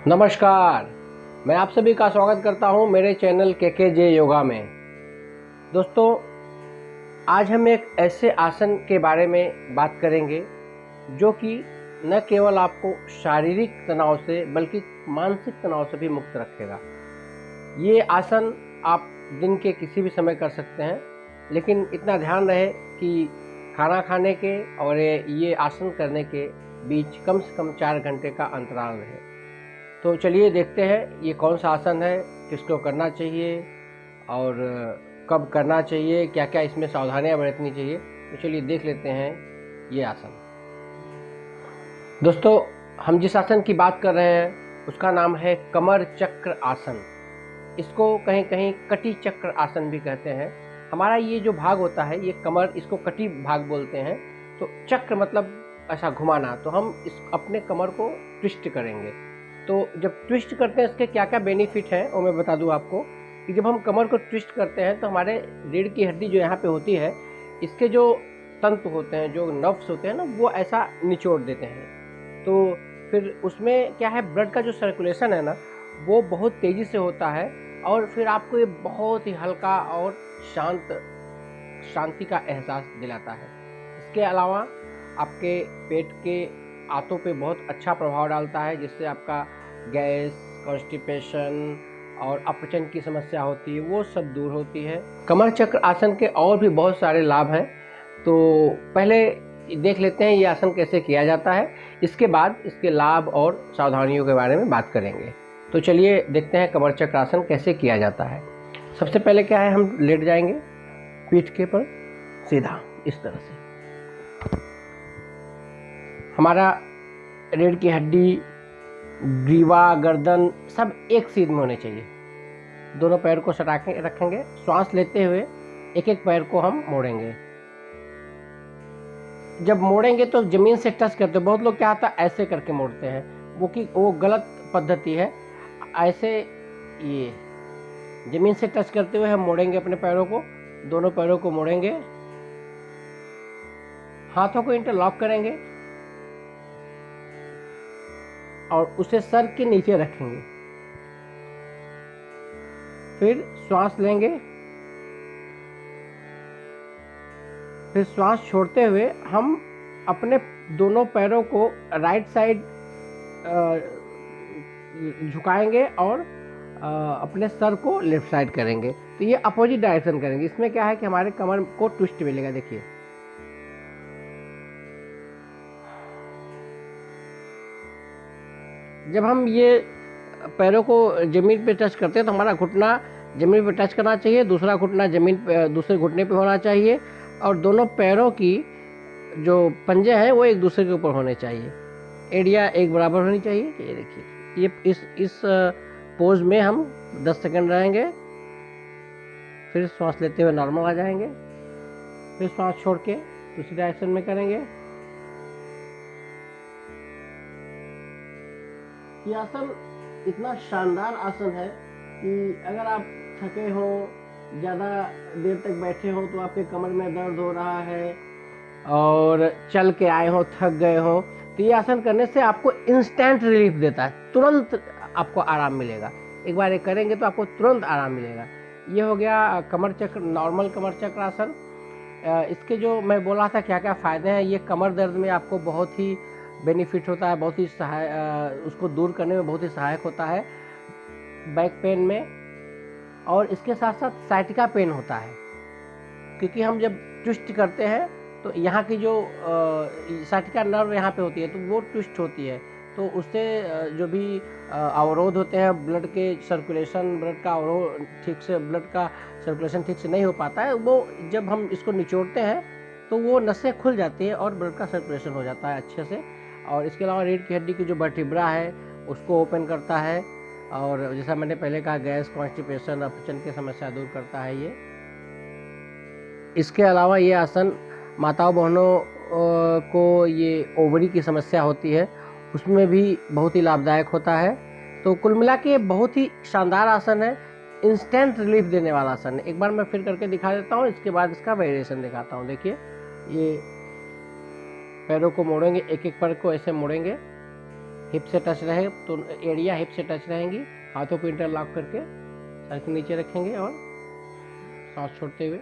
नमस्कार। मैं आप सभी का स्वागत करता हूं मेरे चैनल के योगा में। दोस्तों, आज हम एक ऐसे आसन के बारे में बात करेंगे जो कि न केवल आपको शारीरिक तनाव से बल्कि मानसिक तनाव से भी मुक्त रखेगा। ये आसन आप दिन के किसी भी समय कर सकते हैं, लेकिन इतना ध्यान रहे कि खाना खाने के और ये आसन करने के बीच कम से कम 4 घंटे का अंतराल रहे। तो चलिए देखते हैं ये कौन सा आसन है, किसको करना चाहिए और कब करना चाहिए, क्या क्या इसमें सावधानियां बरतनी चाहिए। तो चलिए देख लेते हैं ये आसन। दोस्तों, हम जिस आसन की बात कर रहे हैं उसका नाम है कमर चक्र आसन। इसको कहीं कहीं कटी चक्र आसन भी कहते हैं। हमारा ये जो भाग होता है, ये कमर, इसको कटी भाग बोलते हैं। तो चक्र मतलब ऐसा घुमाना। तो हम इस अपने कमर को ट्विस्ट करेंगे। तो जब ट्विस्ट करते हैं इसके क्या क्या बेनिफिट हैं वो मैं बता दूं आपको कि जब हम कमर को ट्विस्ट करते हैं तो हमारे रीढ़ की हड्डी जो यहाँ पे होती है, इसके जो तंतु होते हैं, जो नर्व्स होते हैं ना, वो ऐसा निचोड़ देते हैं। तो फिर उसमें क्या है, ब्लड का जो सर्कुलेशन है ना, वो बहुत तेज़ी से होता है और फिर आपको ये बहुत ही हल्का और शांति का एहसास दिलाता है। इसके अलावा आपके पेट के आंतों पे बहुत अच्छा प्रभाव डालता है, जिससे आपका गैस, कॉन्स्टिपेशन और अपचन की समस्या होती है वो सब दूर होती है। कमर चक्र आसन के और भी बहुत सारे लाभ हैं। तो पहले देख लेते हैं ये आसन कैसे किया जाता है, इसके बाद इसके लाभ और सावधानियों के बारे में बात करेंगे। तो चलिए देखते हैं कमर चक्र आसन कैसे किया जाता है। सबसे पहले क्या है, हम लेट जाएंगे पीठ के पर सीधा इस तरह से। हमारा रीढ़ की हड्डी, ग्रीवा, गर्दन सब एक सीध में होने चाहिए। दोनों पैर को सटा के रखेंगे। श्वास लेते हुए एक एक पैर को हम मोड़ेंगे। जब मोड़ेंगे तो जमीन से टच करते, बहुत लोग क्या होता है ऐसे करके मोड़ते हैं, वो गलत पद्धति है। ऐसे ये जमीन से टच करते हुए हम मोड़ेंगे अपने पैरों को, दोनों पैरों को मोड़ेंगे, हाथों को इंटरलॉक करेंगे और उसे सर के नीचे रखेंगे। फिर श्वास लेंगे। फिर श्वास छोड़ते हुए हम अपने दोनों पैरों को राइट साइड झुकाएंगे और अपने सर को लेफ्ट साइड करेंगे। तो ये अपोजिट डायरेक्शन करेंगे। इसमें क्या है कि हमारे कमर को ट्विस्ट मिलेगा। देखिए, जब हम ये पैरों को जमीन पे टच करते हैं तो हमारा घुटना जमीन पे टच करना चाहिए, दूसरा घुटना जमीन पे, दूसरे घुटने पे होना चाहिए और दोनों पैरों की जो पंजे हैं वो एक दूसरे के ऊपर होने चाहिए। एड़ियाँ एक बराबर होनी चाहिए। ये देखिए, ये इस पोज में हम 10 सेकंड रहेंगे। फिर श्वास लेते हुए नॉर्मल आ जाएंगे। फिर श्वास छोड़ के दूसरी डायरेक्शन में करेंगे। ये आसन इतना शानदार आसन है कि अगर आप थके हो, ज़्यादा देर तक बैठे हो, तो आपके कमर में दर्द हो रहा है और चल के आए हो, थक गए हो, तो ये आसन करने से आपको इंस्टेंट रिलीफ देता है। तुरंत आपको आराम मिलेगा। एक बार ये करेंगे तो आपको तुरंत आराम मिलेगा। ये हो गया कमर चक्र, नॉर्मल कमर चक्र आसन। इसके जो मैं बोला था क्या क्या फ़ायदे हैं, ये कमर दर्द में आपको बहुत ही बेनिफिट होता है, बहुत ही उसको दूर करने में बहुत ही सहायक होता है, बैक पेन में। और इसके साथ साथ साइटिका पेन होता है, क्योंकि हम जब ट्विस्ट करते हैं तो यहाँ की जो साइटिका नर्व यहाँ पे होती है तो वो ट्विस्ट होती है। तो उससे जो भी अवरोध होते हैं, ब्लड के सर्कुलेशन, ब्लड का अवरोध ठीक से, ब्लड का सर्कुलेशन ठीक से नहीं हो पाता है, वो जब हम इसको निचोड़ते हैं तो वो नसें खुल जाती है और ब्लड का सर्कुलेशन हो जाता है अच्छे से। और इसके अलावा रीढ़ की हड्डी की जो वर्टिब्रा है उसको ओपन करता है और जैसा मैंने पहले कहा, गैस, कॉन्स्टिपेशन, अपचन की समस्या दूर करता है ये। इसके अलावा ये आसन माताओं बहनों को ये ओवरी की समस्या होती है, उसमें भी बहुत ही लाभदायक होता है। तो कुल मिला के बहुत ही शानदार आसन है, इंस्टेंट रिलीफ देने वाला आसन है। एक बार मैं फिर करके दिखा देता हूँ, इसके बाद इसका वेरिएशन दिखाता हूँ। देखिए, ये पैरों को मोड़ेंगे, एक एक पैर को ऐसे मोड़ेंगे, हिप से टच रहे तो एड़ियाँ हिप से टच रहेंगी। हाथों को इंटरलॉक करके सर के नीचे रखेंगे और सांस छोड़ते हुए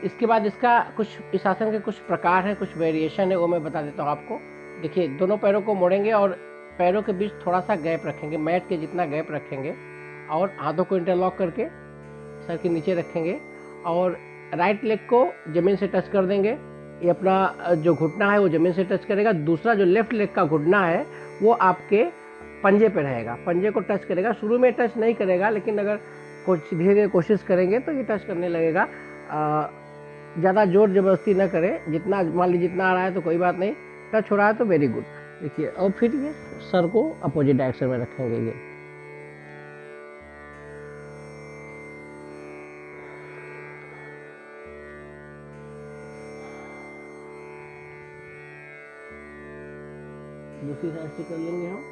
इसके बाद इसका इस आसन के कुछ प्रकार हैं, कुछ वेरिएशन है, वो मैं बता देता हूँ आपको। देखिए, दोनों पैरों को मोड़ेंगे और पैरों के बीच थोड़ा सा गैप रखेंगे, मैट के जितना गैप रखेंगे, और हाथों को इंटरलॉक करके सर के नीचे रखेंगे और राइट लेग को ज़मीन से टच कर देंगे। ये अपना जो घुटना है वो ज़मीन से टच करेगा। दूसरा जो लेफ्ट लेग का घुटना है वो आपके पंजे पे रहेगा, पंजे को टच करेगा। शुरू में टच नहीं करेगा, लेकिन अगर कुछ धीरे धीरे कोशिश करेंगे तो ये टच करने लगेगा। ज़्यादा जोर जबरदस्ती न करें, जितना मान लीजिए जितना आ रहा है तो कोई बात नहीं, टच हो रहा है तो वेरी गुड। देखिए, और फिर ये सर को अपोजिट डायरेक्शन में रखेंगे। ये दूसरी साइड से कर लेंगे हम।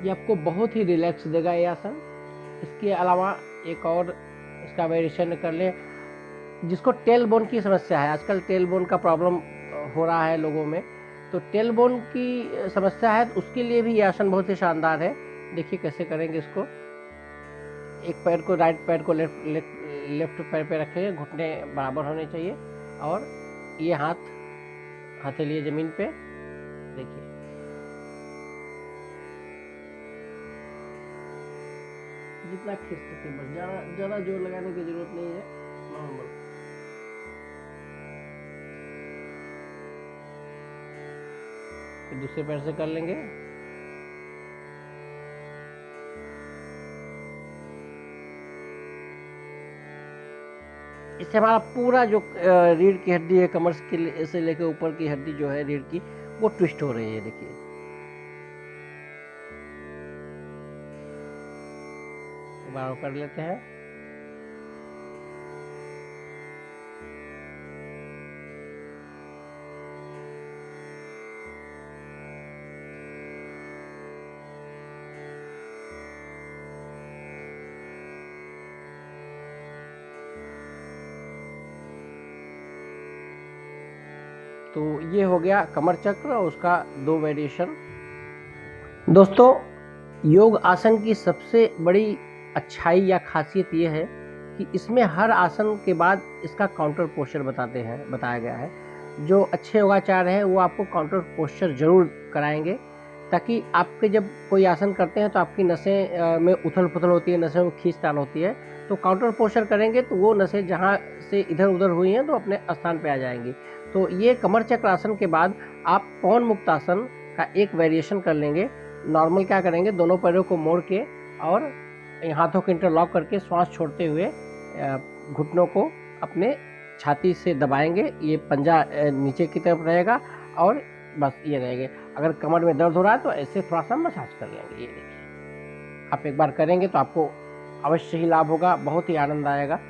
ये आपको बहुत ही रिलैक्स देगा ये आसन। इसके अलावा एक और इसका वेरिएशन कर ले, जिसको टेल बोन की समस्या है। आजकल टेल बोन का प्रॉब्लम हो रहा है लोगों में, तो टेल बोन की समस्या है तो उसके लिए भी ये आसन बहुत ही शानदार है। देखिए कैसे करेंगे इसको। एक पैर को, राइट पैर को लेफ्ट पैर पे रखेंगे, घुटने बराबर होने चाहिए, और ये हथेली जमीन पे। देखिए, जितना खींच सके बस, ज़्यादा जोर लगाने की जरूरत नहीं है, नॉर्मल। फिर दूसरे पैर से कर लेंगे। इससे हमारा पूरा जो रीढ़ की हड्डी है, कमर से लेकर ऊपर की हड्डी जो है रीढ़ की, वो ट्विस्ट हो रही है। देखिए, बार कर लेते हैं। तो ये हो गया कमर चक्र और उसका 2 वेरिएशन। दोस्तों, योग आसन की सबसे बड़ी अच्छाई या खासियत ये है कि इसमें हर आसन के बाद इसका काउंटर पोस्चर बताया गया है। जो अच्छे योगाचार्य हैं वो आपको काउंटर पोस्चर जरूर कराएंगे, ताकि आपके जब कोई आसन करते हैं तो आपकी नसें में उथल पुथल होती है, नसें में खींचतान होती है। तो काउंटर पोस्चर करेंगे तो वो नसें जहाँ से इधर उधर हुई हैं तो अपने स्थान पे आ जाएंगी। तो ये कमर चक्र आसन के बाद आप पवन मुक्त आसन का एक वेरिएशन कर लेंगे। नॉर्मल क्या करेंगे, दोनों पैरों को मोड़ के और हाथों को इंटरलॉक करके श्वास छोड़ते हुए घुटनों को अपने छाती से दबाएंगे। ये पंजा नीचे की तरफ रहेगा और बस ये रहेंगे। अगर कमर में दर्द हो रहा है तो ऐसे थोड़ा सा मसाज कर लेंगे। ये देखिए, आप एक बार करेंगे तो आपको अवश्य ही लाभ होगा, बहुत ही आनंद आएगा।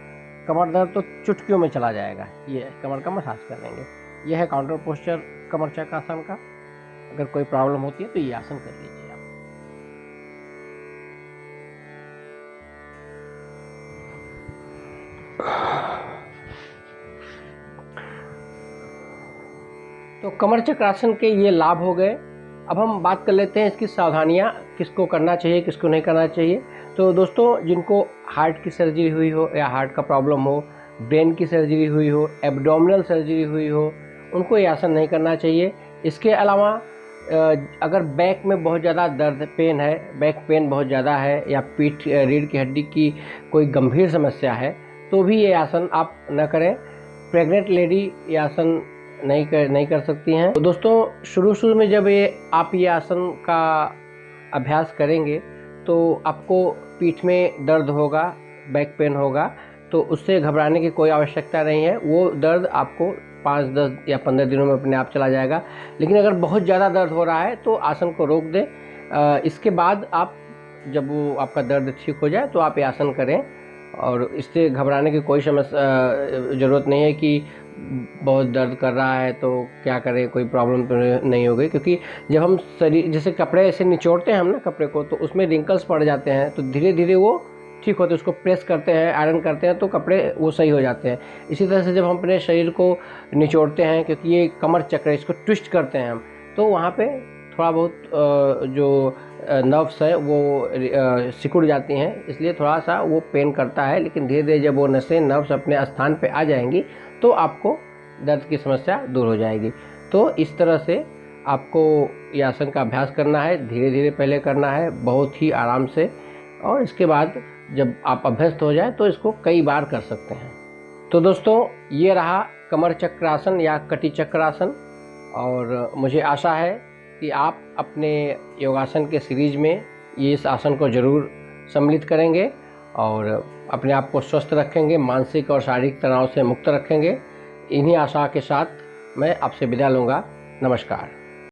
कमर दर्द तो चुटकियों में चला जाएगा। ये कमर का मसाज कर लेंगे। यह है काउंटर पोस्चर कमर चक्र आसन का। अगर कोई प्रॉब्लम होती है तो ये आसन कर लीजिए आप। तो कमर चक्र आसन के ये लाभ हो गए। अब हम बात कर लेते हैं इसकी सावधानियां, किसको करना चाहिए किसको नहीं करना चाहिए। तो दोस्तों, जिनको हार्ट की सर्जरी हुई हो या हार्ट का प्रॉब्लम हो, ब्रेन की सर्जरी हुई हो, एब्डोमिनल सर्जरी हुई हो, उनको ये आसन नहीं करना चाहिए। इसके अलावा अगर बैक में बहुत ज़्यादा दर्द पेन है, बैक पेन बहुत ज़्यादा है, या पीठ रीढ़ की हड्डी की कोई गंभीर समस्या है, तो भी ये आसन आप न करें। प्रेग्नेंट लेडी ये आसन नहीं कर सकती हैं। तो दोस्तों, शुरू में जब आप ये आसन का अभ्यास करेंगे तो आपको पीठ में दर्द होगा, बैक पेन होगा, तो उससे घबराने की कोई आवश्यकता नहीं है। वो दर्द आपको 5, 10 या 15 दिनों में अपने आप चला जाएगा। लेकिन अगर बहुत ज़्यादा दर्द हो रहा है तो आसन को रोक दें। इसके बाद आप, जब वो आपका दर्द ठीक हो जाए तो आप ये आसन करें, और इससे घबराने की कोई ज़रूरत नहीं है कि बहुत दर्द कर रहा है तो क्या करें, कोई प्रॉब्लम तो नहीं हो गई, क्योंकि जब हम शरीर जैसे कपड़े ऐसे निचोड़ते हैं हम ना कपड़े को, तो उसमें रिंकल्स पड़ जाते हैं, तो धीरे धीरे वो ठीक होते हैं। उसको प्रेस करते हैं, आयरन करते हैं तो कपड़े वो सही हो जाते हैं। इसी तरह से जब हम अपने शरीर को निचोड़ते हैं, क्योंकि ये कमर चक्र है, इसको ट्विस्ट करते हैं हम, तो वहाँ पे थोड़ा बहुत जो नर्व्स है वो सिकुड़ जाती हैं, इसलिए थोड़ा सा वो पेन करता है। लेकिन धीरे धीरे जब वो नसें नर्व्स अपने स्थान पे आ जाएंगी तो आपको दर्द की समस्या दूर हो जाएगी। तो इस तरह से आपको ये आसन का अभ्यास करना है, धीरे धीरे पहले करना है, बहुत ही आराम से, और इसके बाद जब आप अभ्यस्त हो जाए तो इसको कई बार कर सकते हैं। तो दोस्तों, ये रहा कमर चक्रासन या कटी चक्रासन, और मुझे आशा है कि आप अपने योगासन के सीरीज में ये इस आसन को ज़रूर सम्मिलित करेंगे और अपने आप को स्वस्थ रखेंगे, मानसिक और शारीरिक तनाव से मुक्त रखेंगे। इन्हीं आशा के साथ मैं आपसे विदा लूँगा। नमस्कार।